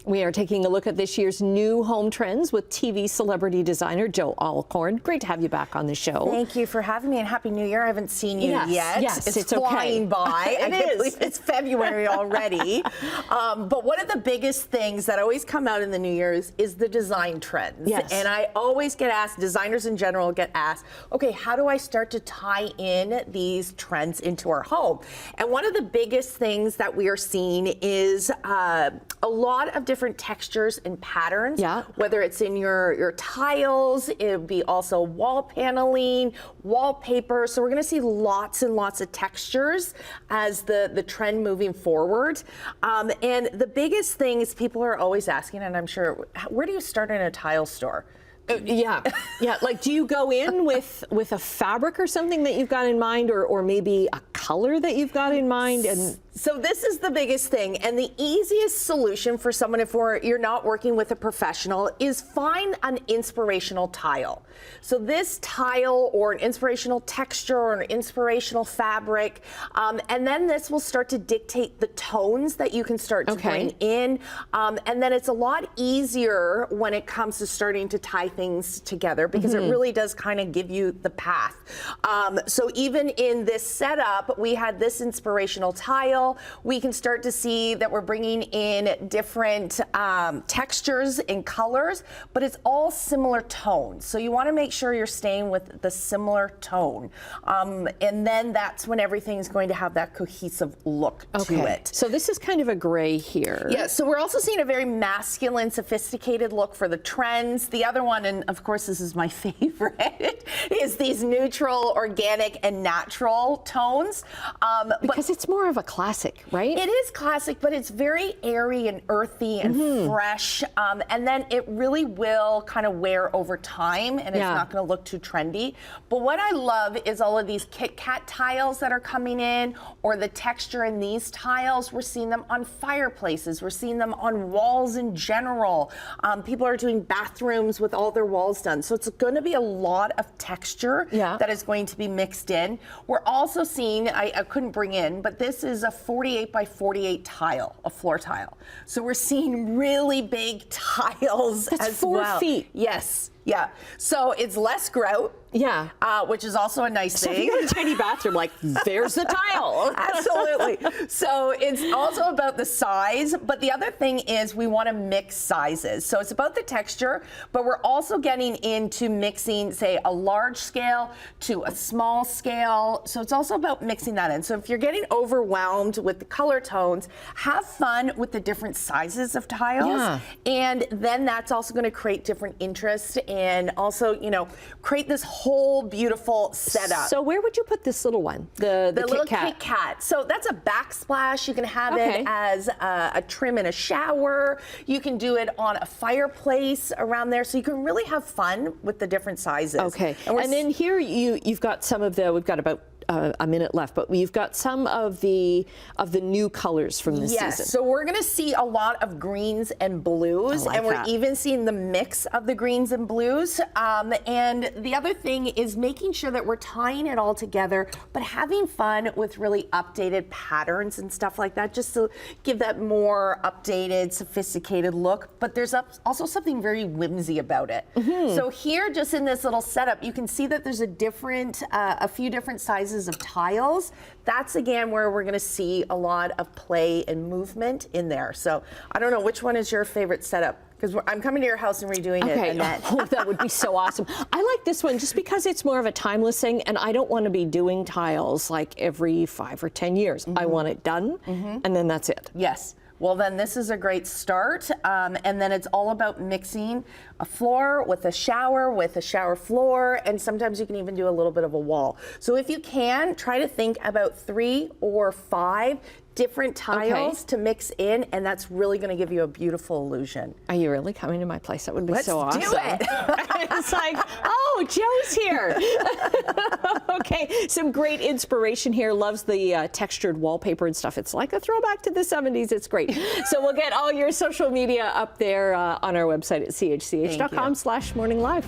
We are taking a look at this year's new home trends with TV celebrity designer Jo Alcorn. Great to have you back on the show. Thank you for having me, and Happy New Year. I haven't seen you yet. Yes, it's flying okay. by. I can't believe it's February already. But one of the biggest things that always come out in the New Year's is the design trends. Yes. And I always get asked, designers in general get asked, okay, how do I start to tie in these trends into our home? And one of the biggest things that we are seeing is a lot of different textures and patterns. Yeah. Whether it's in your tiles, it would be also wall paneling, wallpaper. So we're going to see lots and lots of textures as the trend moving forward. And the biggest thing is people are always asking, and I'm sure, where do you start in a tile store? Yeah. Like, do you go in with a fabric or something that you've got in mind, or maybe a color that you've got in mind? And so this is the biggest thing, and the easiest solution for someone if you're not working with a professional is find an inspirational tile. So this tile or an inspirational texture or an inspirational fabric, and then this will start to dictate the tones that you can start to bring in, and then it's a lot easier when it comes to starting to tie things together because it really does kind of give you the path. So even in this setup, we had this inspirational tile. We can start to see that we're bringing in different textures and colors, but it's all similar tones. So you want to make sure you're staying with the similar tone. And then that's when everything's going to have that cohesive look to it. So this is kind of a gray here. Yeah, so we're also seeing a very masculine, sophisticated look for the trends. The other one, and of course this is my favorite, is these neutral, organic, and natural tones. Because it's more of a classic, right? It is classic, but it's very airy and earthy and fresh. And then it really will kind of wear over time, and it's not going to look too trendy. But what I love is all of these Kit Kat tiles that are coming in, or the texture in these tiles. We're seeing them on fireplaces. We're seeing them on walls in general. People are doing bathrooms with all their walls done. So it's going to be a lot of texture that is going to be mixed in. We're also seeing, I couldn't bring in, but this is a 48 by 48 tile, a floor tile. So we're seeing really big tiles as well. That's 4 feet. Yes. Yeah. So it's less grout. Yeah. Which is also a nice thing. So if you got a tiny bathroom, like, there's the tile. Absolutely. So it's also about the size, but the other thing is we want to mix sizes. So it's about the texture, but we're also getting into mixing, say, a large scale to a small scale. So it's also about mixing that in. So if you're getting overwhelmed with the color tones, have fun with the different sizes of tiles. Yeah. And then that's also going to create different interests and also, you know, create this whole beautiful setup. So where would you put this little one? The little Kit Kat. Kit Kat. So that's a backsplash. You can have it as a trim in a shower. You can do it on a fireplace around there. So you can really have fun with the different sizes. Okay. And then here you've got some of the, we've got about a minute left, but we've got some of the new colors from this season. So we're going to see a lot of greens and blues, and we're even seeing the mix of the greens and blues. And the other thing is making sure that we're tying it all together, but having fun with really updated patterns and stuff like that, just to give that more updated, sophisticated look. But there's also something very whimsy about it. So here, just in this little setup, you can see that there's a few different sizes of tiles. That's again where we're going to see a lot of play and movement in there. So I don't know, which one is your favorite setup? Because I'm coming to your house and redoing it, Annette. Oh, that would be so awesome. I like this one just because it's more of a timeless thing, and I don't want to be doing tiles like every 5 or 10 years. I want it done, and then that's it. Yes. Well, then this is a great start. And then it's all about mixing a floor with a shower floor, and sometimes you can even do a little bit of a wall. So if you can, try to think about 3 or 5 different tiles to mix in, and that's really going to give you a beautiful illusion. Are you really coming to my place? That would be so awesome. Let's do it. It's like, oh, Jo's here. Okay, some great inspiration here. Loves the textured wallpaper and stuff. It's like a throwback to the 70s. It's great. So we'll get all your social media up there on our website at chch.com/morninglive.